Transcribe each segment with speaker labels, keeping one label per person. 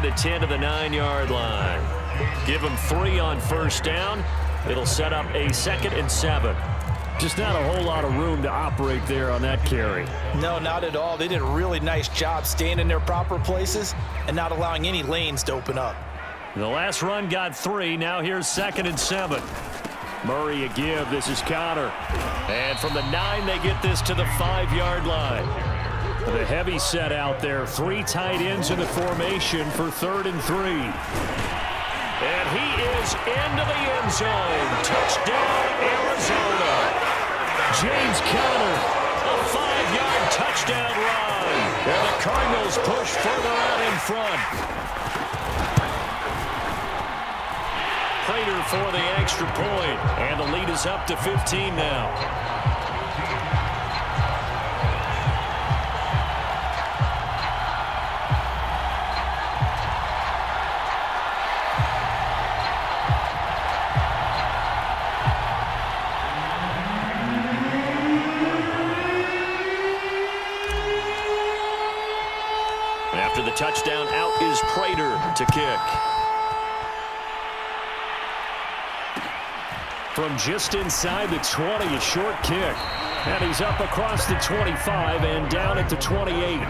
Speaker 1: and 10 to the 9-yard line. Give them 3 on first down. It'll set up a 2nd and 7.
Speaker 2: Just not a whole lot of room to operate there on that carry.
Speaker 3: No, not at all. They did a really nice job staying in their proper places and not allowing any lanes to open up.
Speaker 1: The last run got 3. Now here's 2nd and 7. Murray a give. This is Connor. And from the 9, they get this to the 5-yard line. The heavy set out there. 3 tight ends in the formation for 3rd and 3. And he is into the end zone. Touchdown, Arizona. James Conner, a 5-yard touchdown run. And the Cardinals push further out in front. Prater for the extra point. And the lead is up to 15 now. After the touchdown, out is Prater to kick. From just inside the 20, a short kick. And he's up across the 25 and down at the 28.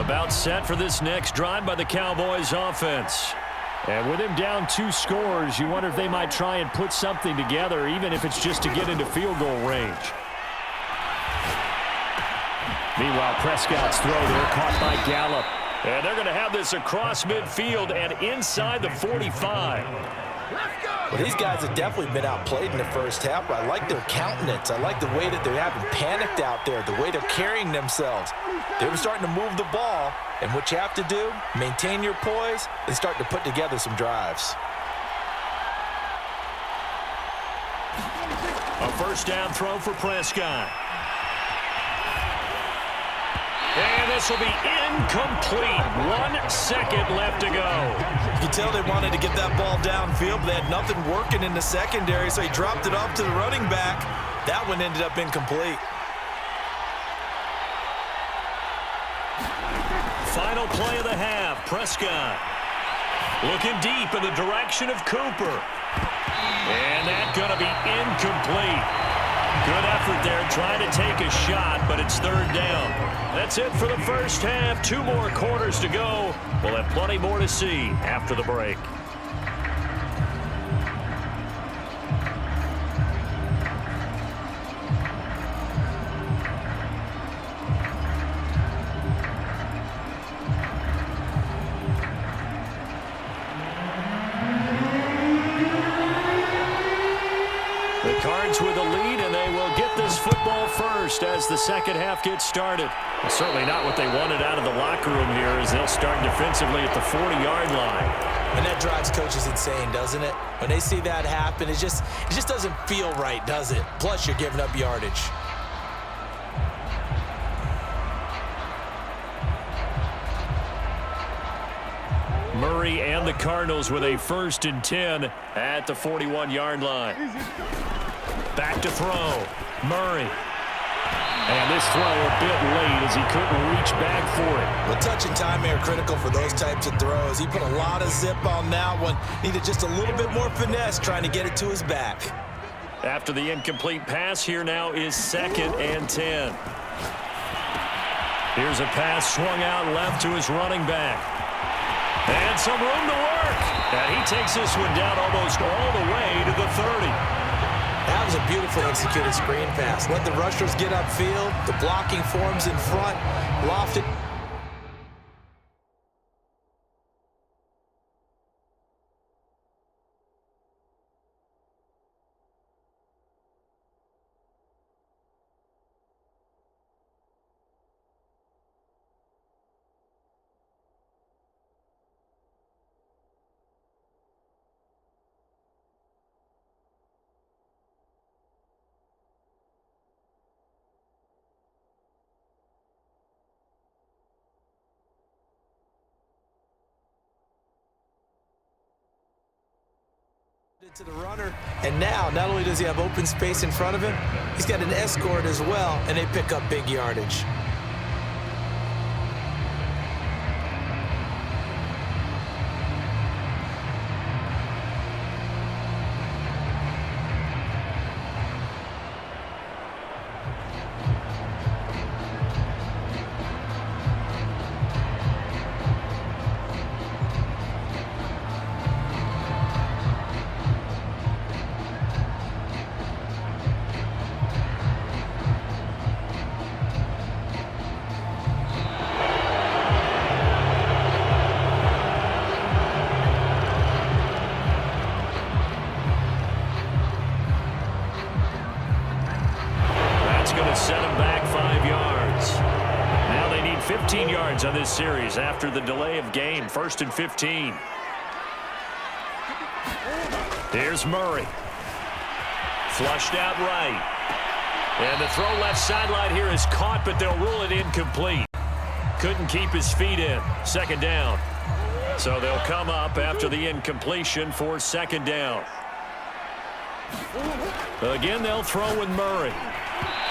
Speaker 1: About set for this next drive by the Cowboys offense. And with him down 2 scores, you wonder if they might try and put something together, even if it's just to get into field goal range. Meanwhile, Prescott's throw there caught by Gallup. And they're going to have this across midfield and inside the 45.
Speaker 3: Well, these guys have definitely been outplayed in the first half, but I like their countenance. I like the way that they're having panicked out there, the way they're carrying themselves. They were starting to move the ball, and what you have to do, maintain your poise and start to put together some drives.
Speaker 1: A first down throw for Prescott. And this will be incomplete. 1 second left to go.
Speaker 3: You can tell they wanted to get that ball downfield, but they had nothing working in the secondary, so he dropped it off to the running back. That one ended up incomplete.
Speaker 1: Final play of the half. Prescott looking deep in the direction of Cooper. And that's going to be incomplete. Good effort there, trying to take a shot, but it's 3rd down. That's it for the first half. 2 more quarters to go. We'll have plenty more to see after the break. The Cards with the lead, and they will get this football first as the second half gets started. Well, certainly not what they wanted out of the locker room here as they'll start defensively at the 40-yard line.
Speaker 3: And that drives coaches insane, doesn't it? When they see that happen, it just doesn't feel right, does it? Plus, you're giving up yardage.
Speaker 1: Murray and the Cardinals with a 1st and 10 at the 41-yard line. Back to throw. Murray. And this throw a bit late as he couldn't reach back for it.
Speaker 3: Well, touch and time are critical for those types of throws. He put a lot of zip on that one. Needed just a little bit more finesse trying to get it to his back.
Speaker 1: After the incomplete pass, here now is 2nd and 10. Here's a pass swung out left to his running back. And some room to work. And he takes this one down almost all the way to the 30.
Speaker 3: That was a beautiful executed screen pass. Let the rushers get upfield. The blocking forms in front. Lofted. To the runner, and now not only does he have open space in front of him, he's got an escort as well, and they pick up big yardage.
Speaker 1: Set him back 5 yards. Now they need 15 yards on this series after the delay of game. 1st and 15. Here's Murray. Flushed out right. And the throw left sideline here is caught, but they'll rule it incomplete. Couldn't keep his feet in. 2nd down. So they'll come up after the incompletion for 2nd down. Again, they'll throw with Murray.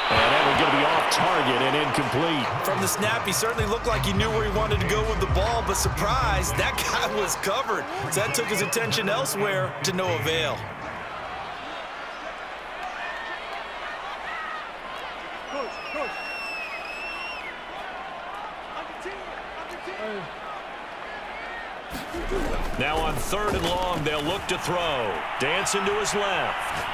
Speaker 1: And that was going to be off target and incomplete.
Speaker 3: From the snap, he certainly looked like he knew where he wanted to go with the ball, but surprise, that guy was covered. So that took his attention elsewhere to no avail.
Speaker 1: Now on 3rd and long, they'll look to throw. Dancing to his left.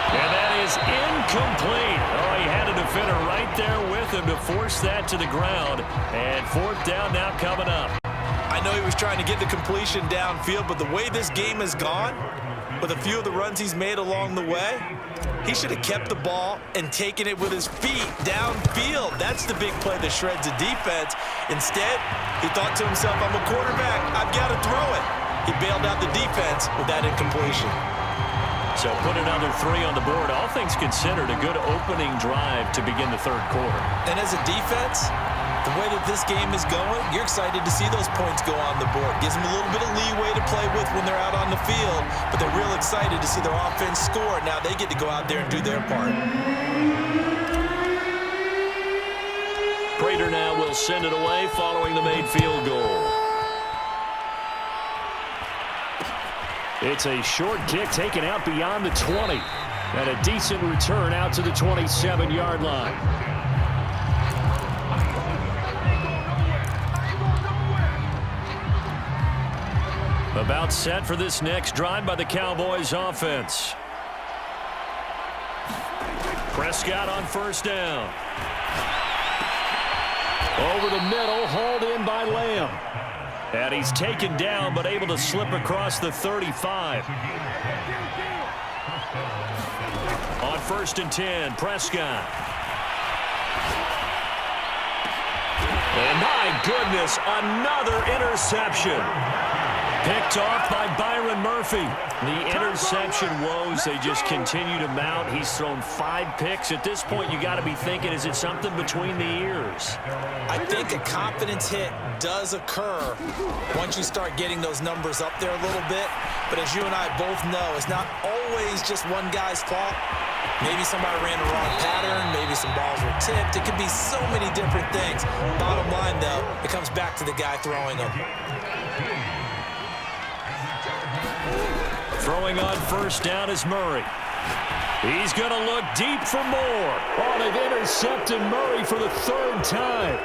Speaker 1: And that is incomplete. Oh, he had a defender right there with him to force that to the ground. And 4th down now coming up.
Speaker 3: I know he was trying to get the completion downfield, but the way this game has gone, with a few of the runs he's made along the way, he should have kept the ball and taken it with his feet downfield. That's the big play that shreds the defense. Instead, he thought to himself, I'm a quarterback. I've got to throw it. He bailed out the defense with that incompletion.
Speaker 1: So put another 3 on the board. All things considered, a good opening drive to begin the 3rd quarter.
Speaker 3: And as a defense, the way that this game is going, you're excited to see those points go on the board. Gives them a little bit of leeway to play with when they're out on the field, but they're real excited to see their offense score. Now they get to go out there and do their part.
Speaker 1: Prater now will send it away following the made field goal. It's a short kick taken out beyond the 20. And a decent return out to the 27-yard line. About set for this next drive by the Cowboys offense. Prescott on 1st down. Over the middle, hauled in by Lamb. And he's taken down, but able to slip across the 35. On 1st and 10, Prescott. And my goodness, another interception. Picked off by Byron Murphy. The interception woes, they just continue to mount. He's thrown 5 picks. At this point, you got to be thinking, is it something between the ears?
Speaker 3: I think a confidence hit does occur once you start getting those numbers up there a little bit. But as you and I both know, it's not always just one guy's fault. Maybe somebody ran the wrong pattern. Maybe some balls were tipped. It could be so many different things. Bottom line, though, it comes back to the guy throwing them.
Speaker 1: Throwing on 1st down is Murray. He's going to look deep for more. Oh, they've intercepted Murray for the 3rd time.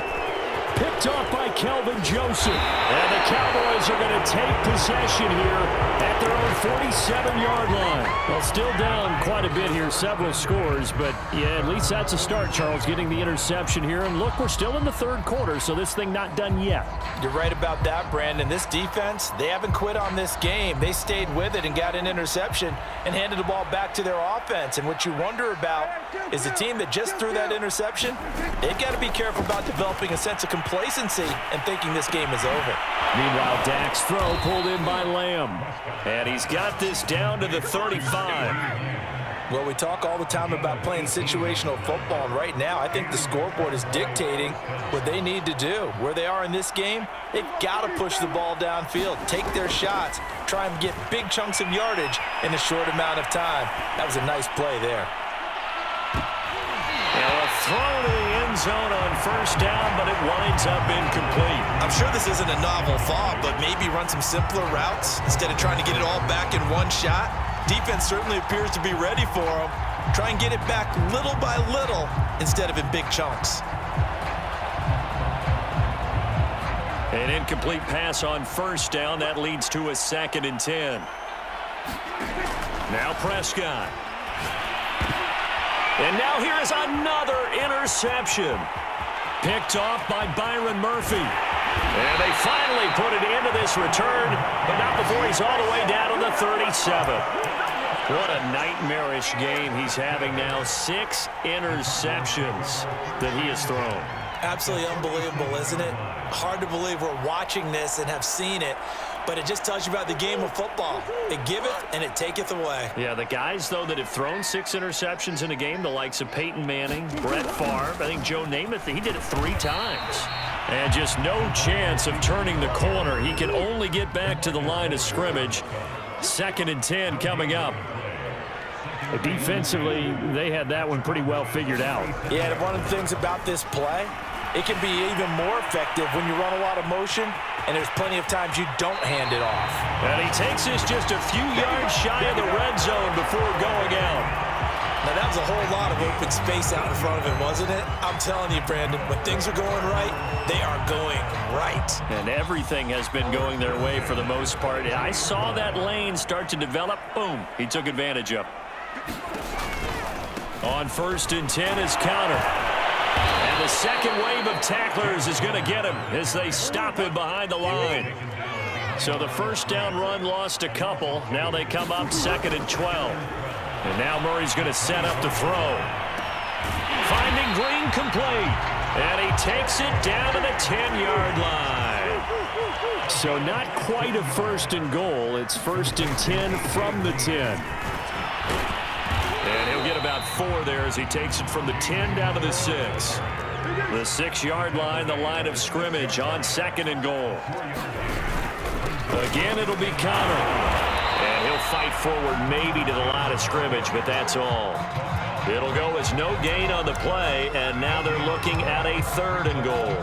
Speaker 1: Picked off by Kelvin Joseph. And the Cowboys are going to take possession here at their own 47-yard line. Well, still down quite a bit here, several scores. But, yeah, at least that's a start, Charles, getting the interception here. And, look, we're still in the 3rd quarter, so this thing not done yet.
Speaker 3: You're right about that, Brandon. This defense, they haven't quit on this game. They stayed with it and got an interception and handed the ball back to their offense. And what you wonder about is the team that just threw that interception, they've got to be careful about developing a sense of complacency and thinking this game is over.
Speaker 1: Meanwhile, Dak's throw pulled in by Lamb. And he's got this down to the 35.
Speaker 3: Well, we talk all the time about playing situational football, and right now I think the scoreboard is dictating what they need to do. Where they are in this game, they've got to push the ball downfield, take their shots, try and get big chunks of yardage in a short amount of time. That was a nice play there.
Speaker 1: A throw to the end zone on first down, but it winds up incomplete.
Speaker 3: I'm sure this isn't a novel thought, but maybe run some simpler routes instead of trying to get it all back in one shot. Defense certainly appears to be ready for them. Try and get it back little by little instead of in big chunks.
Speaker 1: An incomplete pass on first down. That leads to a 2nd and 10. Now Prescott. And now here is another interception. Picked off by Byron Murphy. And they finally put it into this return, but not before he's all the way down to the 37. What a nightmarish game he's having now. 6 interceptions that he has thrown.
Speaker 3: Absolutely unbelievable, isn't it? Hard to believe we're watching this and have seen it, but it just tells you about the game of football. It giveth and it taketh away.
Speaker 1: Yeah, the guys, though, that have thrown 6 interceptions in a game, the likes of Peyton Manning, Brett Favre, I think Joe Namath, he did it 3 times. And just no chance of turning the corner. He can only get back to the line of scrimmage. 2nd and 10 coming up.
Speaker 2: Defensively, they had that one pretty well figured out.
Speaker 3: Yeah, and one of the things about this play, it can be even more effective when you run a lot of motion, and there's plenty of times you don't hand it off.
Speaker 1: And he takes this just a few yards shy of the red zone before going out.
Speaker 3: Now, that was a whole lot of open space out in front of him, wasn't it? I'm telling you, Brandon, when things are going right, they are going right.
Speaker 1: And everything has been going their way for the most part. I saw that lane start to develop. Boom. He took advantage of it. On 1st and 10 is Counter. And the second wave of tacklers is going to get him as they stop him behind the line. So the first down run lost a couple. Now they come up 2nd and 12. And now Murray's going to set up to throw. Finding Green complete. And he takes it down to the 10-yard line.
Speaker 2: So not quite a 1st and goal. It's 1st and 10 from the 10.
Speaker 1: And he'll get about 4 there as he takes it from the 10 down to the 6. The 6-yard line, the line of scrimmage on 2nd and goal. Again, it'll be Connor. And he'll fight forward maybe to the line of scrimmage, but that's all. It'll go as no gain on the play, and now they're looking at a 3rd and goal.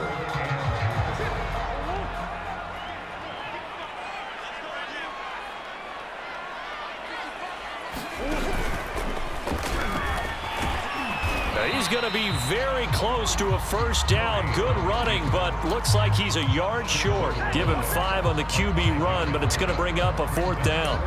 Speaker 1: He's going to be very close to a first down. Good running, but looks like he's a yard short. Give him 5 on the QB run, but it's going to bring up a 4th down.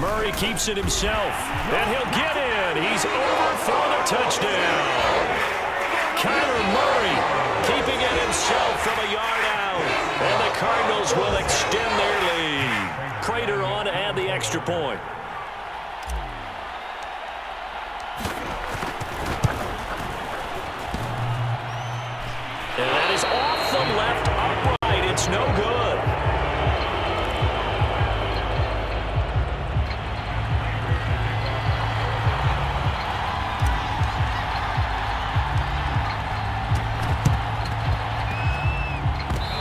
Speaker 1: Murray keeps it himself, and he'll get in. He's over for the touchdown. Kyler Murray keeping it himself from a yard out. And the Cardinals will extend their lead. Prater on to add the extra point. And that is off the left upright. It's no good.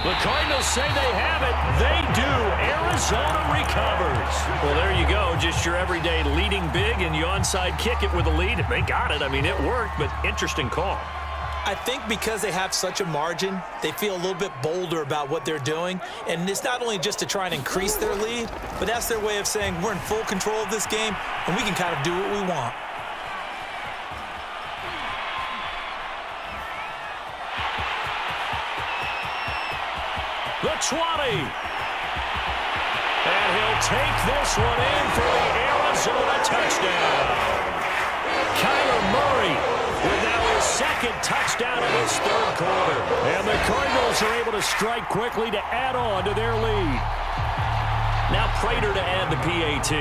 Speaker 1: The Cardinals say they have it. They do. Arizona recovers. Well, there you go. Just your everyday leading big, and you onside kick it with a lead. They got it. I mean, it worked, but interesting call.
Speaker 3: I think because they have such a margin, they feel a little bit bolder about what they're doing. And it's not only just to try and increase their lead, but that's their way of saying we're in full control of this game, and we can kind of do what we want.
Speaker 1: The 20. And he'll take this one in for the Arizona touchdown. Kyler Murray with now his 2nd touchdown of this 3rd quarter. And the Cardinals are able to strike quickly to add on to their lead. Now Prater to add the PAT.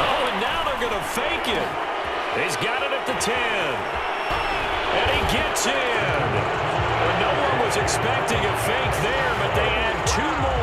Speaker 1: Oh, and now going to fake it. He's got it at the 10. And he gets in. Well, no one was expecting a fake there, but they add 2 more.